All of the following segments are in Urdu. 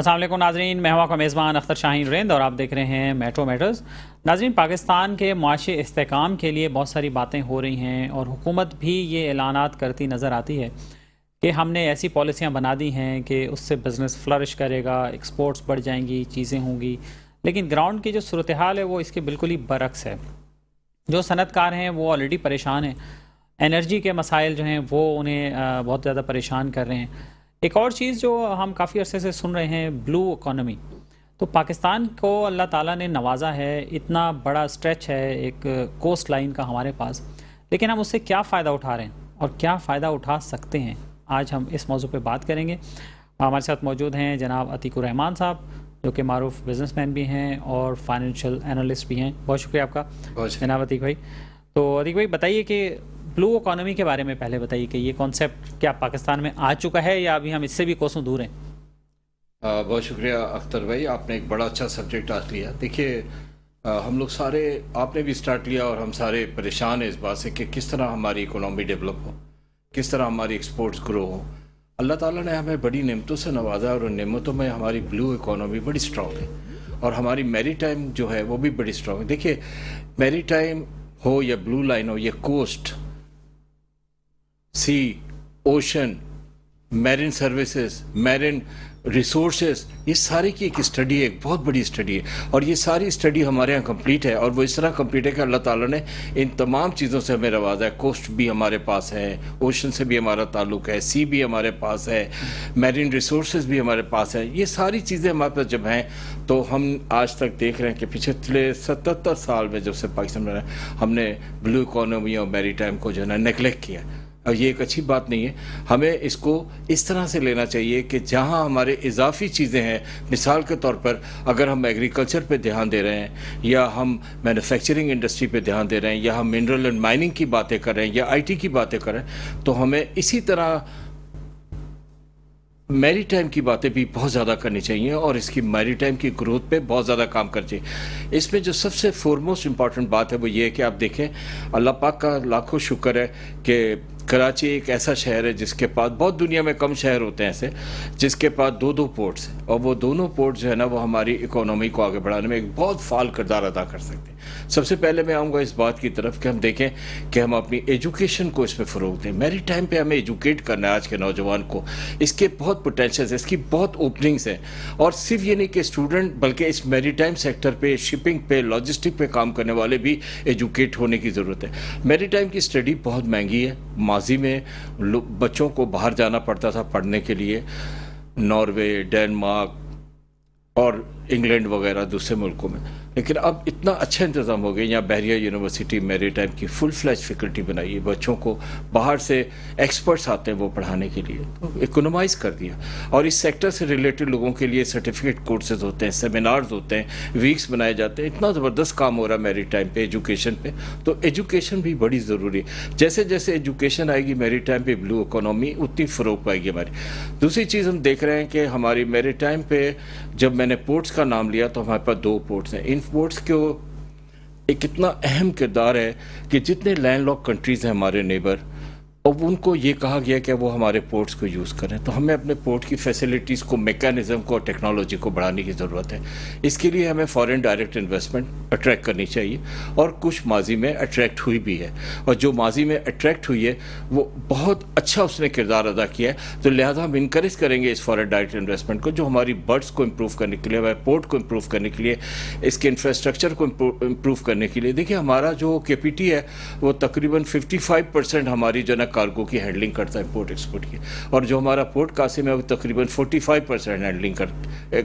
السلام علیکم ناظرین، میں ہوں آپ کا میزبان اختر شاہین رند اور آپ دیکھ رہے ہیں میٹرو میٹرز۔ ناظرین، پاکستان کے معاشی استحکام کے لیے بہت ساری باتیں ہو رہی ہیں اور حکومت بھی یہ اعلانات کرتی نظر آتی ہے کہ ہم نے ایسی پالیسیاں بنا دی ہیں کہ اس سے بزنس فلرش کرے گا، ایکسپورٹس بڑھ جائیں گی، چیزیں ہوں گی، لیکن گراؤنڈ کی جو صورتحال ہے وہ اس کے بالکل ہی برعکس ہے۔ جو صنعت کار ہیں وہ آلریڈی پریشان ہیں، انرجی کے مسائل جو ہیں وہ انہیں بہت زیادہ پریشان کر رہے ہیں۔ ایک اور چیز جو ہم کافی عرصے سے سن رہے ہیں، بلو اکانومی۔ تو پاکستان کو اللہ تعالیٰ نے نوازا ہے، اتنا بڑا اسٹریچ ہے ایک کوسٹ لائن کا ہمارے پاس، لیکن ہم اس سے کیا فائدہ اٹھا رہے ہیں اور کیا فائدہ اٹھا سکتے ہیں؟ آج ہم اس موضوع پہ بات کریں گے۔ ہمارے ساتھ موجود ہیں جناب عتیق الرحمان صاحب، جو کہ معروف بزنس مین بھی ہیں اور فائنینشیل انالسٹ بھی ہیں۔ بہت شکریہ آپ کا جناب عتیق بھائی۔ تو عتیق بھائی بتائیے کہ بلو اکانومی کے بارے میں پہلے بتائیے کہ یہ کانسیپٹ کیا پاکستان میں آ چکا ہے یا ابھی ہم اس سے بھی کوسوں دور ہیں؟ بہت شکریہ اختر بھائی، آپ نے ایک بڑا اچھا سبجیکٹ آج لیا۔ دیکھیے، ہم لوگ سارے، آپ نے بھی سٹارٹ لیا اور ہم سارے پریشان ہیں اس بات سے کہ کس طرح ہماری اکانومی ڈیولپ ہو، کس طرح ہماری ایکسپورٹس گرو ہو۔ اللہ تعالیٰ نے ہمیں بڑی نعمتوں سے نوازا اور ان نعمتوں میں ہماری بلو اکانومی بڑی اسٹرانگ ہے اور ہماری میری ٹائم جو ہے وہ بھی بڑی اسٹرانگ ہے۔ دیکھیے، میری ٹائم ہو یا بلو لائن ہو، یہ coast, sea, ocean, marine services, marine resources, یہ ساری کی ایک اسٹڈی ہے، ایک بہت بڑی اسٹڈی ہے، اور یہ ساری اسٹڈی ہمارے یہاں کمپلیٹ ہے، اور وہ اس طرح کمپلیٹ ہے کہ اللہ تعالیٰ نے ان تمام چیزوں سے ہمیں نوازا ہے۔ کوسٹ بھی ہمارے پاس ہے، اوشن سے بھی ہمارا تعلق ہے، سی بھی ہمارے پاس ہے، میرین ریسورسز بھی ہمارے پاس ہے۔ یہ ساری چیزیں ہمارے پاس جب ہیں تو ہم آج تک دیکھ رہے ہیں کہ پچھلے 77 سال میں جب سے پاکستان میں ہم نے بلو اکانومی اور میری ٹائم کو جو ہے نا نیگلیکٹ کیا، اور یہ ایک اچھی بات نہیں ہے۔ ہمیں اس کو اس طرح سے لینا چاہیے کہ جہاں ہمارے اضافی چیزیں ہیں، مثال کے طور پر اگر ہم ایگریکلچر پہ دھیان دے رہے ہیں، یا ہم مینوفیکچرنگ انڈسٹری پہ دھیان دے رہے ہیں، یا ہم منرل اینڈ مائننگ کی باتیں کر رہے ہیں، یا آئی ٹی کی باتیں کر رہے ہیں، تو ہمیں اسی طرح میری ٹائم کی باتیں بھی بہت زیادہ کرنی چاہیے اور اس کی میری ٹائم کی گروتھ پہ بہت زیادہ کام کرنا چاہیے۔ اس میں جو سب سے فورموسٹ امپورٹنٹ بات ہے وہ یہ ہے کہ آپ دیکھیں، اللہ پاک کا لاکھوں شکر ہے کہ کراچی ایک ایسا شہر ہے جس کے پاس، بہت دنیا میں کم شہر ہوتے ہیں ایسے جس کے پاس دو پورٹس ہیں، اور وہ دونوں پورٹس جو ہے نا وہ ہماری اکانومی کو آگے بڑھانے میں ایک بہت فعال کردار ادا کر سکتے ہیں۔ سب سے پہلے میں آؤں گا اس بات کی طرف کہ ہم دیکھیں کہ ہم اپنی ایجوکیشن کو اس میں فروغ دیں۔ میری ٹائم پہ ہمیں ایجوکیٹ کرنا ہے آج کے نوجوان کو، اس کے بہت پوٹینشیلز ہیں، اس کی بہت اوپننگز ہیں، اور صرف یہ نہیں کہ اسٹوڈنٹ بلکہ اس میری ٹائم سیکٹر پہ، شپنگ پہ، لاجسٹک پہ کام کرنے والے بھی ایجوکیٹ ہونے کی ضرورت ہے۔ میری ٹائم کی اسٹڈی بہت مہنگی ہے، ماضی میں بچوں کو باہر جانا پڑتا تھا پڑھنے کے لیے، ناروے، ڈینمارک اور انگلینڈ وغیرہ دوسرے ملکوں میں، لیکن اب اتنا اچھا انتظام ہو گیا۔ یہاں بحریہ یونیورسٹی میری ٹائم کی فل فلیج فیکلٹی بنائی ہے، بچوں کو باہر سے ایکسپرٹس آتے ہیں وہ پڑھانے کے لیے، اکنومائز کر دیا، اور اس سیکٹر سے ریلیٹڈ لوگوں کے لیے سرٹیفکیٹ کورسز ہوتے ہیں، سیمینارز ہوتے ہیں، ویکس بنائے جاتے ہیں۔ اتنا زبردست کام ہو رہا ہے میری ٹائم پہ ایجوکیشن پہ، تو ایجوکیشن بھی بڑی ضروری ہے۔ جیسے جیسے ایجوکیشن آئے گی میری ٹائم پہ بلو اکانومی اتنی فروغ پائے گی ہماری۔ دوسری چیز ہم دیکھ رہے ہیں کہ ہماری میری ٹائم پہ جب میں نے پورٹس کا نام لیا تو ہمارے پاس 2 پورٹس ہیں۔ ان پورٹس کو ایک اتنا اہم کردار ہے کہ جتنے لینڈ لاک کنٹریز ہیں ہمارے نیبر، اور ان کو یہ کہا گیا کہ وہ ہمارے پورٹس کو یوز کریں، تو ہمیں اپنے پورٹ کی فیسلٹیز کو، میکانزم کو، ٹیکنالوجی کو بڑھانے کی ضرورت ہے۔ اس کے لیے ہمیں فارن ڈائریکٹ انویسٹمنٹ اٹریکٹ کرنی چاہیے، اور کچھ ماضی میں اٹریکٹ ہوئی بھی ہے، اور جو ماضی میں اٹریکٹ ہوئی ہے وہ بہت اچھا اس نے کردار ادا کیا ہے، تو لہٰذا ہم انکریج کریں گے اس فارن ڈائریکٹ انویسٹمنٹ کو، جو ہماری برڈس کو امپروو کرنے کے لیے، ہمارے پورٹ کو امپروو کرنے کے لیے، اس کے انفراسٹرکچر کو امپروو کرنے کے لیے۔ دیکھیے، ہمارا جو کے پی ٹی ہے وہ تقریباً 55% ہماری جو ہے نا کارگو کی ہینڈلنگ کرتا ہے، امپورٹ ایکسپورٹ کی، اور جو ہمارا پورٹ قاسم ہے وہ تقریباً 45% ہینڈلنگ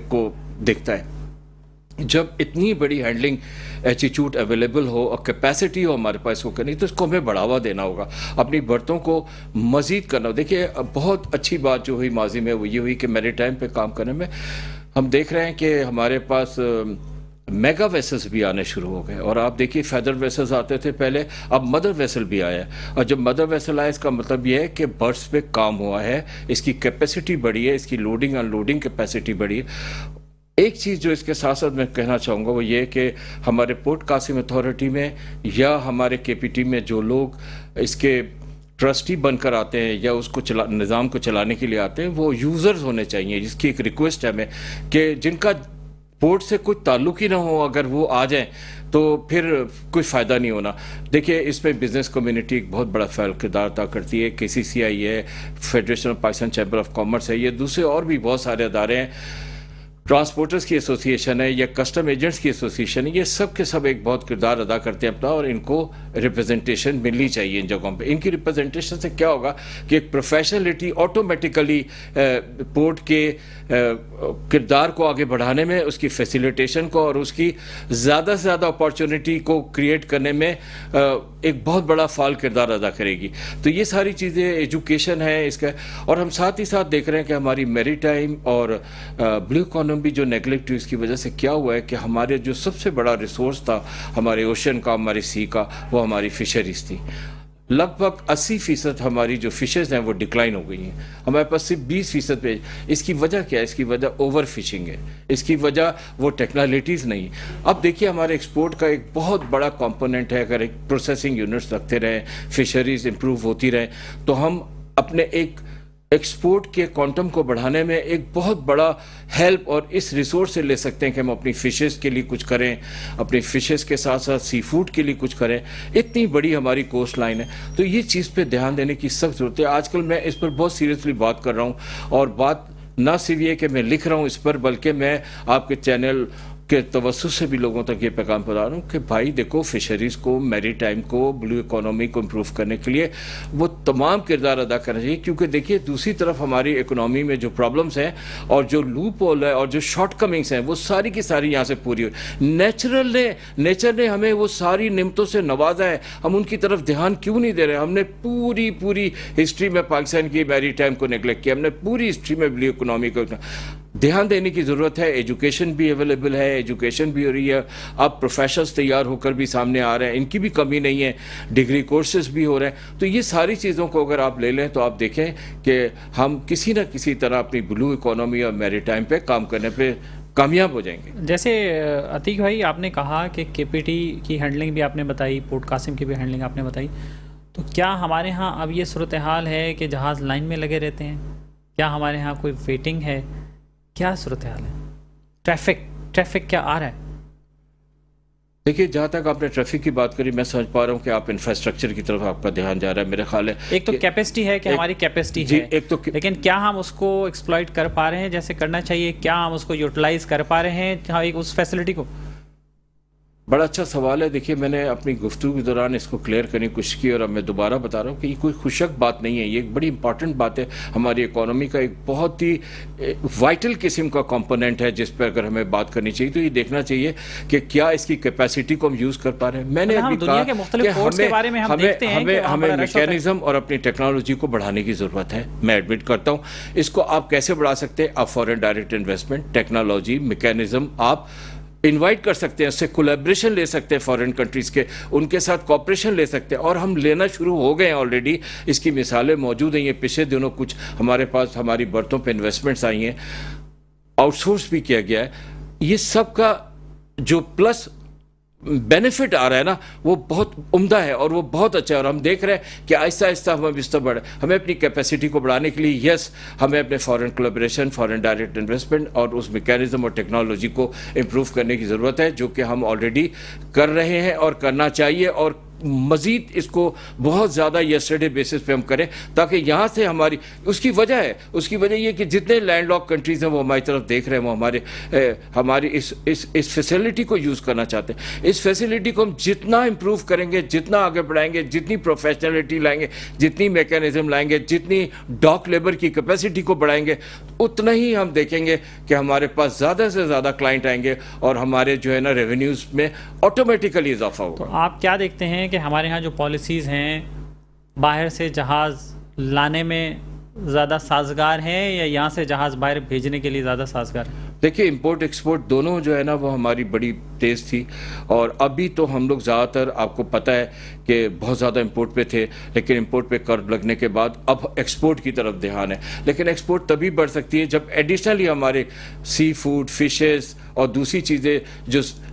کو دیکھتا ہے۔ جب اتنی بڑی ہینڈلنگ ایٹیٹیوڈ اویلیبل ہو اور کیپیسٹی ہو ہمارے پاس کو کرنی، تو اس کو ہمیں بڑھاوا دینا ہوگا، اپنی برتوں کو مزید کرنا ہو۔ دیکھیے، بہت اچھی بات جو ہوئی ماضی میں وہ یہ ہوئی کہ میرے ٹائم پہ کام کرنے میں ہم دیکھ رہے ہیں کہ ہمارے پاس میگا ویسلز بھی آنے شروع ہو گئے، اور آپ دیکھیے فیدر ویسلز آتے تھے پہلے، اب مدر ویسل بھی آیا ہے، اور جب مدر ویسل آیا اس کا مطلب یہ ہے کہ برڈس پہ کام ہوا ہے، اس کی کیپیسٹی بڑھی ہے، اس کی لوڈنگ ان لوڈنگ کیپیسٹی بڑھی ہے۔ ایک چیز جو اس کے ساتھ ساتھ میں کہنا چاہوں گا وہ یہ کہ ہمارے پورٹ قاسم اتھارٹی میں یا ہمارے کے پی ٹی میں جو لوگ اس کے ٹرسٹی بن کر آتے ہیں یا اس کو نظام کو چلانے کے لیے آتے ہیں، وہ یوزرز ہونے چاہیے، جس کی ایک ریکویسٹ ہے ہمیں کہ جن کا پورٹ سے کوئی تعلق ہی نہ ہو، اگر وہ آ جائیں تو پھر کوئی فائدہ نہیں ہونا۔ دیکھیے اس میں بزنس کمیونٹی ایک بہت بڑا کردار ادا کرتی ہے، KCCI ہے، federation of Pakistan chamber of commerce ہے، یہ دوسرے اور بھی بہت سارے ادارے ہیں، ٹرانسپورٹرز کی ایسوسیشن ہے یا کسٹم ایجنٹس کی ایسوسیشن ہے، یہ سب کے سب ایک بہت کردار ادا کرتے ہیں اپنا، اور ان کو ریپرزنٹیشن ملنی چاہیے ان جگہوں پہ۔ ان کی ریپرزنٹیشن سے کیا ہوگا کہ ایک پروفیشنلٹی آٹومیٹیکلی پورٹ کے کردار کو آگے بڑھانے میں، اس کی فیسیلیٹیشن کو اور اس کی زیادہ سے زیادہ اپارچونٹی کو کریٹ کرنے میں ایک بہت بڑا فعال کردار ادا کرے گی۔ تو یہ ساری چیزیں ایجوکیشن ہے اس کا، اور ہم ساتھ ہی ساتھ دیکھ رہے ہیں کہ ہماری میری ٹائم اور بلو اکانومی بھی جو نیگلیکٹ ہوئی، اس کی وجہ سے کیا ہوا ہے کہ ہمارے جو سب سے بڑا ریسورس تھا ہمارے اوشن کا، ہمارے سی کا، وہ ہماری فشریز تھی۔ لگ بھگ 80% ہماری جو فشز ہیں وہ ڈکلائن ہو گئی ہیں، ہمارے پاس صرف 20% پہ۔ اس کی وجہ کیا ہے؟ اس کی وجہ اوور فشنگ ہے، اس کی وجہ وہ ٹیکنالٹیز نہیں۔ اب دیکھیے ہمارے ایکسپورٹ کا ایک بہت بڑا کمپوننٹ ہے، اگر ایک پروسیسنگ یونٹس رکھتے رہیں، فشریز امپروو ہوتی رہیں، تو ہم اپنے ایک ایکسپورٹ کے کوانٹم کو بڑھانے میں ایک بہت بڑا ہیلپ اور اس ریسورس سے لے سکتے ہیں کہ ہم اپنی فشز کے لیے کچھ کریں، اپنی فشز کے ساتھ ساتھ سی فوڈ کے لیے کچھ کریں۔ اتنی بڑی ہماری کوسٹ لائن ہے، تو یہ چیز پہ دھیان دینے کی سخت ضرورت ہے۔ آج کل میں اس پر بہت سیریسلی بات کر رہا ہوں، اور بات نہ صرف یہ کہ میں لکھ رہا ہوں اس پر، بلکہ میں آپ کے چینل کے توسط سے بھی لوگوں تک یہ پیغام پہنچا رہا ہوں کہ بھائی دیکھو، فشریز کو، میری ٹائم کو، بلو اکانومی کو امپروو کرنے کے لیے وہ تمام کردار ادا کرنا چاہیے، کیونکہ دیکھیے دوسری طرف ہماری اکنامی میں جو پرابلمس ہیں اور جو لوپ ہول ہے اور جو شارٹ کمنگس ہیں، وہ ساری کی ساری یہاں سے پوری ہوئی۔ نیچر نے ہمیں وہ ساری نعمتوں سے نوازا ہے، ہم ان کی طرف دھیان کیوں نہیں دے رہے؟ ہم نے پوری ہسٹری میں پاکستان کی میری ٹائم کو نیگلیکٹ کیا، ہم نے پوری ہسٹری میں بلو اکانومی کو دھیان دینے کی ضرورت ہے۔ ایجوکیشن بھی اویلیبل ہے، ایجوکیشن بھی ہو رہی ہے، اب پروفیشنلز تیار ہو کر بھی سامنے آ رہے ہیں، ان کی بھی کمی نہیں ہے، ڈگری کورسز بھی ہو رہے ہیں۔ تو یہ ساری چیزوں کو اگر آپ لے لیں تو آپ دیکھیں کہ ہم کسی نہ کسی طرح اپنی بلو اکانومی اور میری ٹائم پہ کام کرنے پہ کامیاب ہو جائیں گے۔ جیسے عتیق بھائی آپ نے کہا کہ KPT کی ہینڈلنگ بھی آپ نے بتائی، پورٹ قاسم کی بھی ہینڈلنگ آپ نے بتائی، تو کیا ہمارے ہاں اب یہ صورتحال ہے کہ جہاز لائن میں لگے رہتے ہیں؟ کیا ہمارے ہاں کوئی ویٹنگ ہے؟ کیا صورتحال ہے؟ ٹریفک کیا آ رہا ہے؟ دیکھیے جہاں تک آپ نے ٹریفک کی بات کری، میں سمجھ پا رہا ہوں کہ آپ انفراسٹرکچر کی طرف آپ کا دھیان جا رہا ہے، میرا خیال ہے ایک تو کیپیسٹی ہے کہ ہماری کیپیسٹی ہے، ایک تو لیکن کیا ہم اس کو ایکسپلائٹ کر پا رہے ہیں جیسے کرنا چاہیے؟ کیا ہم اس کو یوٹیلائز کر پا رہے ہیں اس فیسلٹی کو؟ بڑا اچھا سوال ہے۔ دیکھیے میں نے اپنی گفتگو کے دوران اس کو کلیئر کرنے کی کوشش کی، اور اب میں دوبارہ بتا رہا ہوں کہ یہ کوئی خوشک بات نہیں ہے، یہ ایک بڑی امپورٹنٹ بات ہے، ہماری اکانومی کا ایک بہت ہی وائٹل قسم کا کمپوننٹ ہے جس پر اگر ہمیں بات کرنی چاہیے تو یہ دیکھنا چاہیے کہ کیا اس کی کیپیسٹی کو ہم یوز کر پا رہے ہیں۔ میں نے ابھی کہا کہ ہمیں میکینزم اور اپنی ٹیکنالوجی کو بڑھانے کی ضرورت ہے۔ میں ایڈمٹ کرتا ہوں، اس کو آپ کیسے بڑھا سکتے ہیں؟ آپ foreign direct investment, technology, mechanism آپ انوائٹ کر سکتے ہیں، اس سے کولیبریشن لے سکتے ہیں، فارن کنٹریز کے ان کے ساتھ کوپریشن لے سکتے ہیں، اور ہم لینا شروع ہو گئے ہیں آلریڈی۔ اس کی مثالیں موجود ہیں، یہ پچھلے دنوں کچھ ہمارے پاس ہماری برتوں پہ انویسٹمنٹس آئی ہیں، آؤٹ سورس بھی کیا گیا ہے۔ یہ سب کا جو پلس بینیفٹ آ رہا ہے نا، وہ بہت عمدہ ہے اور وہ بہت اچھا ہے، اور ہم دیکھ رہے ہیں کہ آہستہ آہستہ ہمیں اس طرح بڑھے۔ ہمیں اپنی کیپیسٹی کو بڑھانے کے لیے یس، ہمیں اپنے foreign collaboration, foreign direct investment اور اس میکینزم اور ٹیکنالوجی کو امپروو کرنے کی ضرورت ہے، جو کہ ہم آلریڈی کر رہے ہیں اور کرنا چاہیے، اور مزید اس کو بہت زیادہ یسٹرڈے بیسس پہ ہم کریں، تاکہ یہاں سے ہماری اس کی وجہ یہ کہ جتنے لینڈ لاک کنٹریز ہیں وہ ہماری طرف دیکھ رہے ہیں، وہ ہماری اس فیسلٹی کو یوز کرنا چاہتے ہیں۔ اس فیسلٹی کو ہم جتنا امپروو کریں گے، جتنا آگے بڑھائیں گے، جتنی پروفیشنلٹی لائیں گے، جتنی میکینزم لائیں گے، جتنی ڈاک لیبر کی کیپیسٹی کو بڑھائیں گے، اتنا ہی ہم دیکھیں گے کہ ہمارے پاس زیادہ سے زیادہ کلائنٹ آئیں گے، اور ہمارے جو ہے نا ریونیوز میں آٹومیٹیکلی اضافہ ہوگا۔ تو آپ کیا دیکھتے ہیں کہ ہمارے ہاں جو پالیسیز ہیں باہر سے جہاز لانے میں زیادہ سازگار ہیں یا یہاں سے جہاز باہر بھیجنے کے لیے زیادہ سازگار ہیں؟ دیکھیے امپورٹ ایکسپورٹ دونوں جو ہے نا وہ ہماری بڑی تیز تھی، اور ابھی تو ہم لوگ زیادہ تر آپ کو پتہ ہے کہ بہت زیادہ امپورٹ پہ تھے، لیکن امپورٹ پہ قرض لگنے کے بعد اب ایکسپورٹ کی طرف دھیان ہے۔ لیکن ایکسپورٹ تبھی بڑھ سکتی ہے جب ایڈیشنلی ہمارے سی فوڈ، فشز اور دوسری چیزیں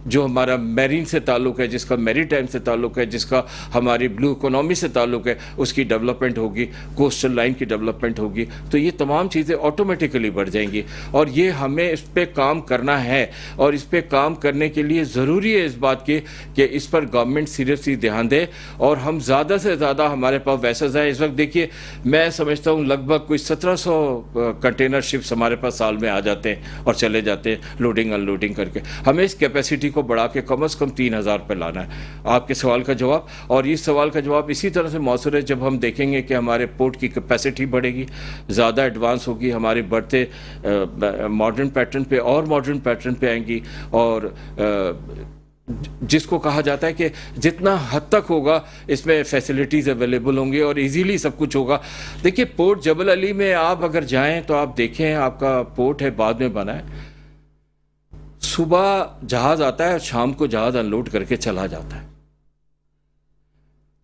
جو ہمارا میرین سے تعلق ہے، جس کا میری ٹائم سے تعلق ہے، جس کا ہماری بلو اکانومی سے تعلق ہے، اس کی ڈیولپمنٹ ہوگی، کوسٹل لائن کی ڈیولپمنٹ ہوگی، تو یہ تمام چیزیں آٹومیٹیکلی بڑھ جائیں گی. اور یہ ہمیں اس پہ کام کرنا ہے، اور اس پہ کام کرنے کے لیے ضروری ہے اس بات کی کہ اس پر گورنمنٹ سیریسلی دھیان دے اور ہم زیادہ سے زیادہ ہمارے پاس ویسلز ہیں. اس وقت دیکھیے میں سمجھتا ہوں لگ بھگ کوئی 1700 کنٹینر شپس ہمارے پاس سال میں آ جاتے ہیں اور چلے جاتے ہیں لوڈنگ ان لوڈنگ کر کے. ہمیں اس کیپیسٹی کو بڑھا کے کم از کم 3000 پہ لانا ہے. آپ کے سوال کا جواب، اور اس سوال کا جواب اسی طرح سے مؤثر ہے جب ہم دیکھیں گے کہ ہمارے پورٹ کی کیپیسٹی بڑھے گی، زیادہ ایڈوانس ہوگی، ہماری بڑھتے ماڈرن پیٹرن پہ اور ماڈرن پیٹرن پہ آئیں گی، اور جس کو کہا جاتا ہے کہ جتنا حد تک ہوگا اس میں فیسلٹیز اویلیبل ہوں گی اور ایزیلی سب کچھ ہوگا. دیکھیے پورٹ جبل علی میں آپ اگر جائیں تو آپ دیکھیں، آپ کا پورٹ ہے بعد میں بنا ہے، صبح جہاز آتا ہے اور شام کو جہاز ان لوڈ کر کے چلا جاتا ہے.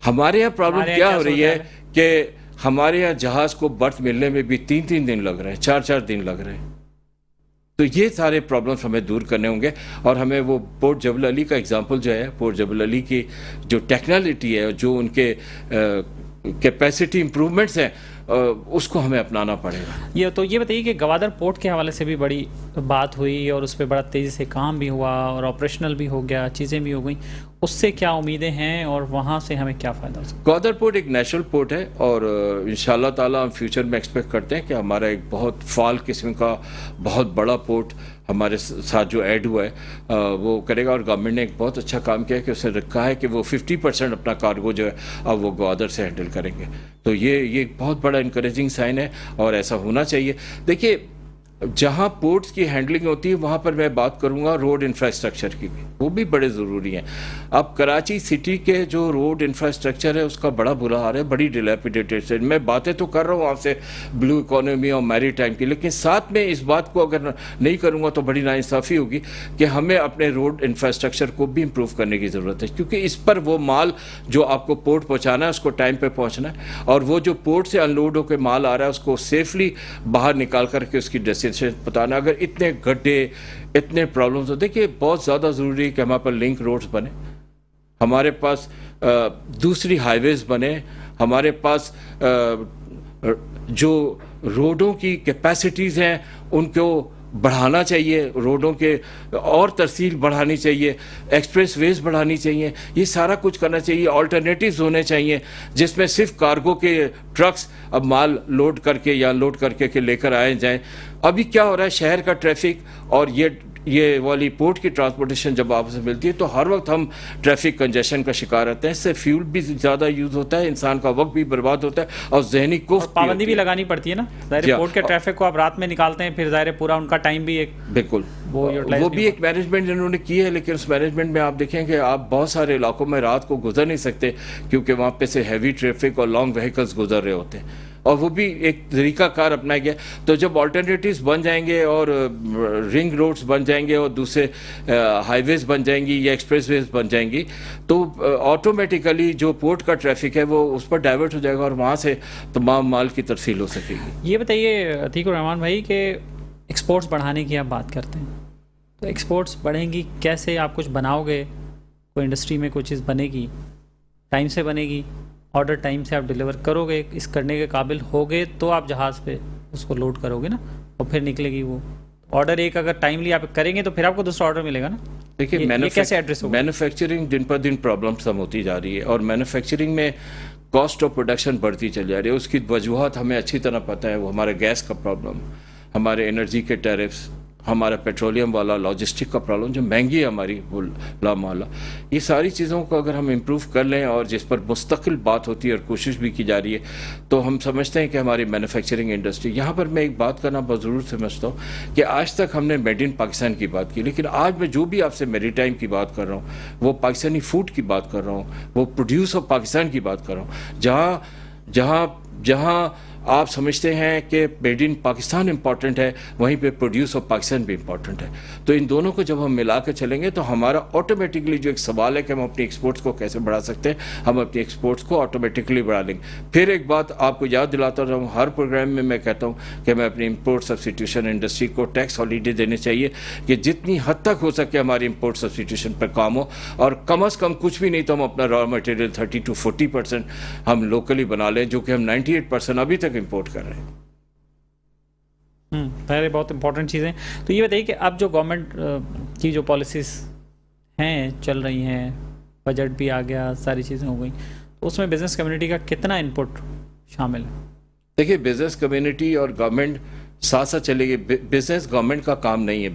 ہمارے یہاں پرابلم کیا ہو رہی ہے کہ ہمارے یہاں جہاز کو برتھ ملنے میں بھی 3 دن لگ رہے ہیں، 4 دن لگ رہے ہیں. تو یہ سارے پرابلمس ہمیں دور کرنے ہوں گے، اور ہمیں وہ پورٹ جبل علی کا اگزامپل جو ہے، پورٹ جبل علی کی جو ٹیکنالوجی ہے، جو ان کے کیپیسٹی امپرومنٹس ہیں، اس کو ہمیں اپنانا پڑے گا. یہ بتائیے کہ گوادر پورٹ کے حوالے سے بھی بڑی بات ہوئی اور اس پہ بڑا تیزی سے کام بھی ہوا اور آپریشنل بھی ہو گیا، چیزیں بھی ہو گئیں. اس سے کیا امیدیں ہیں اور وہاں سے ہمیں کیا فائدہ ہو سکتا ہے؟ گوادر پورٹ ایک نیشنل پورٹ ہے، اور انشاءاللہ تعالیٰ ہم فیوچر میں ایکسپیکٹ کرتے ہیں کہ ہمارا ایک بہت فعال قسم کا بہت بڑا پورٹ ہمارے ساتھ جو ایڈ ہوا ہے وہ کرے گا. اور گورنمنٹ نے ایک بہت اچھا کام کیا ہے کہ اسے رکھا ہے کہ وہ 50% اپنا کارگو جو ہے اب وہ گوادر سے ہینڈل کریں گے. تو یہ بہت بڑا انکریجنگ سائن ہے اور ایسا ہونا چاہیے. دیکھیے جہاں پورٹس کی ہینڈلنگ ہوتی ہے وہاں پر میں بات کروں گا روڈ انفراسٹرکچر کی بھی، وہ بھی بڑے ضروری ہیں. اب کراچی سٹی کے جو روڈ انفراسٹرکچر ہے اس کا بڑا برا حال ہے، بڑی ڈیلیپیڈیٹڈ ہے. میں باتیں تو کر رہا ہوں آپ سے بلو اکانومی اور میری ٹائم کی، لیکن ساتھ میں اس بات کو اگر نہیں کروں گا تو بڑی ناانصافی ہوگی کہ ہمیں اپنے روڈ انفراسٹرکچر کو بھی امپروو کرنے کی ضرورت ہے، کیونکہ اس پر وہ مال جو آپ کو پورٹ پہنچانا ہے اس کو ٹائم پہ پہنچنا ہے، اور وہ جو پورٹ سے ان لوڈ ہو کے مال آ رہا ہے اس کو سیفلی باہر نکال کر کے اس کی بتانا. اگر اتنے گڈھے اتنے پرابلمز ہو، دیکھیے بہت زیادہ ضروری ہے کہ ہمارے پاس لنک روڈز بنے، ہمارے پاس دوسری ہائی ویز بنے، ہمارے پاس جو روڈوں کی کیپیسٹیز ہیں ان کو بڑھانا چاہیے، روڈوں کے اور ترسیل بڑھانی چاہیے، ایکسپریس ویز بڑھانی چاہیے، یہ سارا کچھ کرنا چاہیے. آلٹرنیٹیوز ہونے چاہیے جس میں صرف کارگو کے ٹرکس اب مال لوڈ کر کے یا لوڈ کر کے لے کر آئے جائیں. ابھی کیا ہو رہا ہے، شہر کا ٹریفک اور یہ والی پورٹ کی ٹرانسپورٹیشن جب آپ سے ملتی ہے تو ہر وقت ہم ٹریفک کنجیشن کا شکار رہتے ہیں. اس سے فیول بھی زیادہ یوز ہوتا ہے، انسان کا وقت بھی برباد ہوتا ہے اور ذہنی کوفت پابندی بھی لگانی پڑتی ہے نا. ظاہر پورٹ کے ٹریفک کو آپ رات میں نکالتے ہیں، پھر ظاہر پورا ان کا ٹائم بھی ایک بالکل وہ بھی ایک مینجمنٹ انہوں نے کی ہے، لیکن اس مینجمنٹ میں آپ دیکھیں کہ آپ بہت سارے علاقوں میں رات کو گزر نہیں سکتے کیونکہ وہاں پہ سے ہیوی ٹریفک اور لانگ وہیکلز گزر رہے ہوتے ہیں، اور وہ بھی ایک طریقہ کار اپنایا گیا. تو جب آلٹرنیٹیوز بن جائیں گے اور رنگ روڈز بن جائیں گے اور دوسرے ہائی ویز بن جائیں گی یا ایکسپریس ویز بن جائیں گی تو آٹومیٹیکلی جو پورٹ کا ٹریفک ہے وہ اس پر ڈائیورٹ ہو جائے گا اور وہاں سے تمام مال کی ترسیل ہو سکے گی. یہ بتائیے عتیق الرحمان بھائی کہ ایکسپورٹس بڑھانے کی آپ بات کرتے ہیں، تو ایکسپورٹس بڑھیں گی کیسے؟ آپ کچھ بناؤ گے، کوئی انڈسٹری میں کوئی چیز بنے گی، ٹائم سے بنے گی، آرڈر ٹائم سے آپ ڈیلیور کرو گے، اس کرنے کے قابل ہوگے تو آپ جہاز پہ اس کو لوڈ کرو گے نا، اور پھر نکلے گی وہ آرڈر. ایک اگر ٹائملی آپ کریں گے تو پھر آپ کو دوسرا آرڈر ملے گا نا. دیکھیے کیسے ایڈریس ہوگا؟ مینوفیکچرنگ دن پر دن پرابلمس کم ہوتی جا رہی ہے اور مینوفیکچرنگ میں کاسٹ آف پروڈکشن بڑھتی چل جا رہی ہے. اس کی وجوہات ہمیں اچھی طرح پتہ ہے، وہ ہمارے گیس کا پرابلم، ہمارے انرجی کے ٹیرفس، ہمارا پیٹرولیم والا لاجسٹک کا پرابلم جو مہنگی ہے ہماری وہ لامحالہ. یہ ساری چیزوں کو اگر ہم امپروو کر لیں اور جس پر مستقل بات ہوتی ہے اور کوشش بھی کی جا رہی ہے تو ہم سمجھتے ہیں کہ ہماری مینوفیکچرنگ انڈسٹری. یہاں پر میں ایک بات کرنا بہت ضرور سمجھتا ہوں کہ آج تک ہم نے میڈ ان پاکستان کی بات کی، لیکن آج میں جو بھی آپ سے میری ٹائم کی بات کر رہا ہوں وہ پاکستانی فوڈ کی بات کر رہا ہوں، وہ پروڈیوس آف پاکستان کی بات کر رہا ہوں، جہاں آپ سمجھتے ہیں کہ میڈ ان پاکستان امپورٹنٹ ہے، وہیں پہ پروڈیوس آف پاکستان بھی امپورٹنٹ ہے. تو ان دونوں کو جب ہم ملا کے چلیں گے تو ہمارا آٹومیٹکلی جو ایک سوال ہے کہ ہم اپنی ایکسپورٹس کو کیسے بڑھا سکتے ہیں، ہم اپنی ایکسپورٹس کو آٹومیٹکلی بڑھا لیں گے. پھر ایک بات آپ کو یاد دلاتا ہوں، ہر پروگرام میں کہتا ہوں کہ میں اپنی امپورٹ سبسٹیوشن انڈسٹری کو ٹیکس ہالیڈے دینے چاہیے کہ جتنی حد تک ہو سکے ہماری امپورٹ سبسٹیوشن پر کام ہو، اور کم از کم کچھ بھی نہیں تو ہم اپنا را مٹیریل 30 to 40% ہم لوکلی بنا لیں، جو کہ ہم 98% ابھی تک امپورٹ کر رہے ہیں. پہلے بہت امپورٹنٹ چیزیں. تو یہ بتائیے کہ اب جو گورنمنٹ کی جو پالیسیز ہیں چل رہی ہیں، بجٹ بھی آ گیا، ساری چیزیں ہو گئیں، تو اس میں بزنس کمیونٹی کا کتنا انپٹ شامل ہے؟ دیکھیے بزنس کمیونٹی اور گورنمنٹ ساتھ ساتھ چلے گی. بزنس گورنمنٹ کا کام نہیں ہے،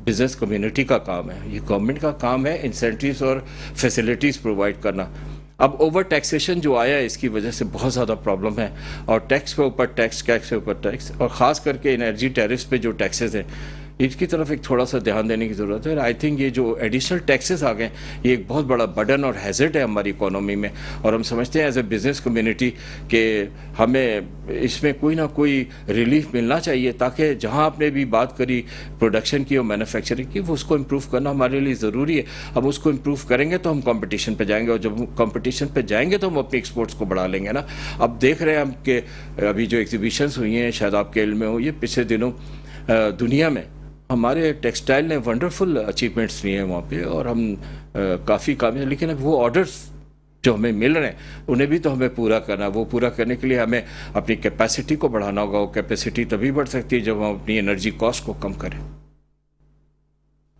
بزنس کمیونٹی کا کام ہے. یہ گورنمنٹ کا کام ہے انسینٹیوز اور فیسلٹیز پرووائڈ کرنا. اب اوور ٹیکسیشن جو آیا ہے اس کی وجہ سے بہت زیادہ پرابلم ہے، اور ٹیکس پہ اوپر ٹیکس پہ اوپر ٹیکس، اور خاص کر کے انرجی ٹیرفس پہ جو ٹیکسز ہیں اس کی طرف ایک تھوڑا سا دھیان دینے کی ضرورت ہے. آئی تھنک یہ جو ایڈیشنل ٹیکسز آ گئے یہ ایک بہت بڑا برڈن اور ہیزٹ ہے ہماری اکانومی میں، اور ہم سمجھتے ہیں ایز اے بزنس کمیونٹی کہ ہمیں اس میں کوئی نہ کوئی ریلیف ملنا چاہیے، تاکہ جہاں آپ نے بھی بات کری پروڈکشن کی اور مینوفیکچرنگ کی، وہ اس کو امپروو کرنا ہمارے لیے ضروری ہے. اب اس کو امپروو کریں گے تو ہم کمپٹیشن پہ جائیں گے، اور جب ہم کمپٹیشن پہ جائیں گے تو ہم اپنی ایکسپورٹس کو بڑھا لیں گے نا. اب دیکھ رہے ہیں ہم کہ ابھی جو ایگزیبیشنز ہوئی ہیں، شاید آپ کے علم میں ہو، یہ پچھلے دنوں دنیا میں ہمارے ٹیکسٹائل نے ونڈرفل اچیومنٹس لیے ہیں وہاں پہ، اور ہم کافی کامیاب. لیکن اب وہ آرڈرز جو ہمیں مل رہے ہیں انہیں بھی تو ہمیں پورا کرنا ہے. وہ پورا کرنے کے لیے ہمیں اپنی کیپیسٹی کو بڑھانا ہوگا. وہ کیپیسٹی تبھی بڑھ سکتی ہے جب ہم اپنی انرجی کاسٹ کو کم کریں.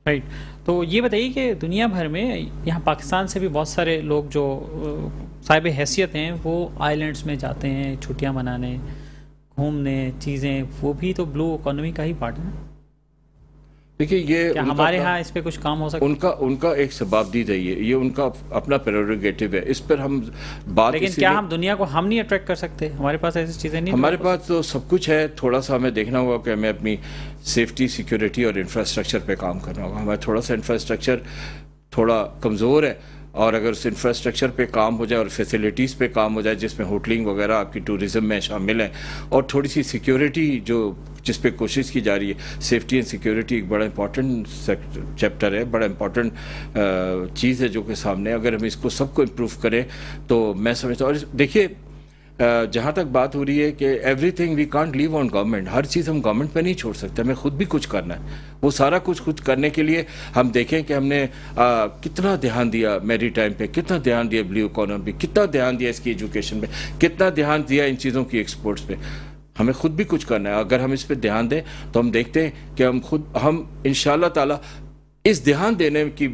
رائٹ. تو یہ بتائیے کہ دنیا بھر میں یہاں پاکستان سے بھی بہت سارے لوگ جو صاحب حیثیت ہیں وہ آئیلینڈس میں جاتے ہیں چھٹیاں منانے، گھومنے، چیزیں، وہ بھی تو بلو اکانومی کا ہی پارٹ ہے. دیکھیے یہ ہمارے ہاں اس پہ کچھ کام ہو سکتا ان کا ایک سبابدید ہے، یہ ان کا اپنا پریروگیٹو ہے. اس پر ہم بات، لیکن کیا ہم دنیا کو ہم نہیں اٹریکٹ کر سکتے؟ ہمارے پاس ایسی چیزیں نہیں؟ ہمارے پاس تو سب کچھ ہے. تھوڑا سا ہمیں دیکھنا ہوگا کہ ہمیں اپنی سیفٹی، سیکیورٹی اور انفراسٹرکچر پہ کام کرنا ہوگا. ہمارا تھوڑا سا انفراسٹرکچر تھوڑا کمزور ہے، اور اگر اس انفراسٹرکچر پہ کام ہو جائے اور فیسلٹیز پہ کام ہو جائے جس میں ہوٹلنگ وغیرہ آپ کی ٹورزم میں شامل ہے، اور تھوڑی سی سیکیورٹی جس پہ کوشش کی جا رہی ہے. سیفٹی اینڈ سیکیورٹی ایک بڑا امپورٹنٹ چیپٹر ہے، بڑا امپورٹنٹ چیز ہے جو کہ سامنے. اگر ہم اس کو سب کو امپروو کریں تو میں سمجھتا ہوں. اور دیکھیے جہاں تک بات ہو رہی ہے کہ everything we can't leave on government, ہر چیز ہم گورنمنٹ پہ نہیں چھوڑ سکتے، ہمیں خود بھی کچھ کرنا ہے. وہ سارا کچھ خود کرنے کے لیے ہم دیکھیں کہ ہم نے کتنا دھیان دیا میری ٹائم پہ، کتنا دھیان دیا بلیو اکانومی، کتنا دھیان دیا اس کی ایجوکیشن پہ، کتنا دھیان دیا ان چیزوں کی ایکسپورٹس پہ. ہمیں خود بھی کچھ کرنا ہے. اگر ہم اس پہ دھیان دیں تو ہم دیکھتے ہیں کہ ہم انشاءاللہ تعالی اس دھیان دینے کی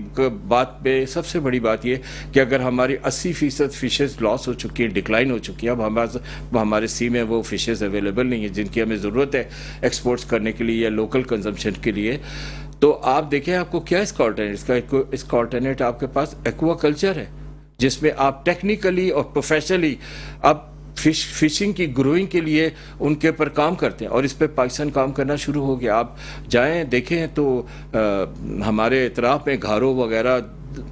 بات پہ سب سے بڑی بات یہ کہ اگر ہماری 80% فشز لاس ہو چکی ہے، ڈکلائن ہو چکی ہے، اب ہمارے سی میں وہ فشز اویلیبل نہیں ہیں جن کی ہمیں ضرورت ہے ایکسپورٹس کرنے کے لیے یا لوکل کنزمپشن کے لیے، تو آپ دیکھیں آپ کو کیا اس کا آلٹرنیٹ آپ کے پاس ایکوا کلچر ہے، جس میں آپ ٹیکنیکلی اور پروفیشنلی آپ فشنگ کی گروئنگ کے لیے ان کے پر کام کرتے ہیں. اور اس پہ پاکستان کام کرنا شروع ہو گیا. آپ جائیں دیکھیں تو ہمارے اطراف میں گھارو وغیرہ،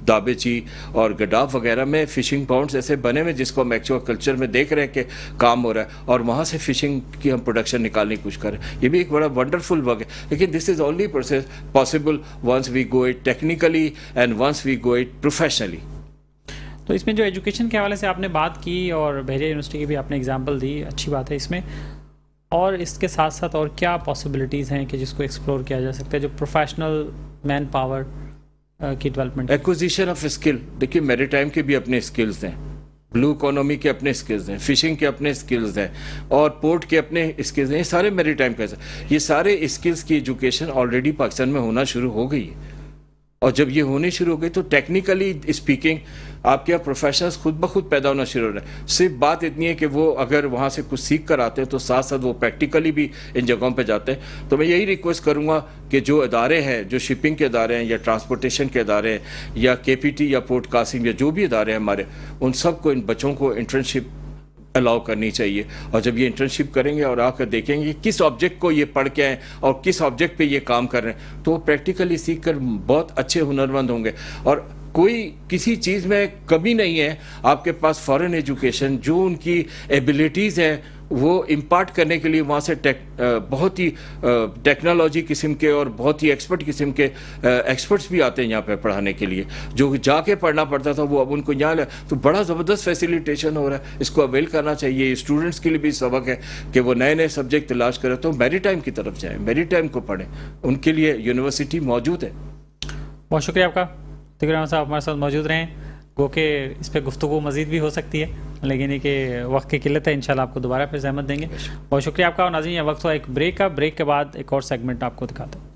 دابچی اور گڈاف وغیرہ میں فشنگ پاؤنڈز ایسے بنے ہوئے جس کو ہم ایکچوئل کلچر میں دیکھ رہے ہیں کہ کام ہو رہا ہے، اور وہاں سے فشنگ کی ہم پروڈکشن نکالنے کی کوشش کر رہے ہیں. یہ بھی ایک بڑا ونڈرفل ورک ہے، لیکن this is only possible once we go it technically and once we go it professionally. تو اس میں جو ایجوکیشن کے حوالے سے آپ نے بات کی اور بحریہ یونیورسٹی کی بھی آپ نے اگزامپل دی، اچھی بات ہے اس میں. اور اس کے ساتھ ساتھ اور کیا پاسبلٹیز ہیں کہ جس کو ایکسپلور کیا جا سکتا ہے جو پروفیشنل مین پاور کی ڈیولپمنٹ؟ Acquisition of skill. دیکھیے میری ٹائم کے بھی اپنے اسکلز ہیں، بلو اکانومی کے اپنے اسکلز ہیں، فشنگ کے اپنے اسکلز ہیں، اور پورٹ کے اپنے اسکلز ہیں. یہ سارے میری ٹائم کا، یہ سارے اسکلز کی ایجوکیشن آلریڈی پاکستان میں ہونا شروع ہو گئی ہے. اور جب یہ ہونی شروع ہو گئی تو ٹیکنیکلی اسپیکنگ آپ کے یہاں پروفیشنلز خود بخود پیدا ہونا شروع ہو رہے ہیں. صرف بات اتنی ہے کہ وہ اگر وہاں سے کچھ سیکھ کر آتے ہیں تو ساتھ ساتھ وہ پریکٹیکلی بھی ان جگہوں پہ جاتے ہیں. تو میں یہی ریکویسٹ کروں گا کہ جو ادارے ہیں، جو شپنگ کے ادارے ہیں یا ٹرانسپورٹیشن کے ادارے ہیں یا کے پی ٹی یا پورٹ قاسم یا جو بھی ادارے ہیں ہمارے، ان سب کو ان بچوں کو انٹرنشپ الاؤ کرنی چاہیے. اور جب یہ انٹرنشپ کریں گے اور آ کر دیکھیں گے کس آبجیکٹ کو یہ پڑھ کے آئیں اور کس آبجیکٹ پہ یہ کام کر رہے ہیں، تو وہ پریکٹیکلی سیکھ کر بہت اچھے ہنرمند ہوں گے. اور کوئی کسی چیز میں کمی نہیں ہے، آپ کے پاس فارن ایجوکیشن جو ان کی ایبلٹیز ہیں وہ امپارٹ کرنے کے لیے وہاں سے بہت ہی ٹیکنالوجی قسم کے اور بہت ہی ایکسپرٹ قسم کے ایکسپرٹس بھی آتے ہیں یہاں پہ پڑھانے کے لیے. جو جا کے پڑھنا پڑتا تھا وہ اب ان کو یہاں تو بڑا زبردست فیسیلیٹیشن ہو رہا ہے. اس کو اویل کرنا چاہیے. اسٹوڈنٹس کے لیے بھی سبق ہے کہ وہ نئے نئے سبجیکٹ تلاش کریں تو میری ٹائم کی طرف جائیں, میری ٹائم کو پڑھیں. ان کے لیے یونیورسٹی موجود ہے. بہت شکریہ آپ کا. تقریباً احمد صاحب ہمارے ساتھ موجود رہیں. گو کہ اس پہ گفتگو مزید بھی ہو سکتی ہے لیکن یہ کہ وقت کی قلت ہے. انشاءاللہ آپ کو دوبارہ پھر زحمت دیں گے. بہت شکریہ آپ کا. اور ناظرین یہ وقت ہوا ایک بریک کا. بریک کے بعد ایک اور سیگمنٹ آپ کو دکھاتے ہیں.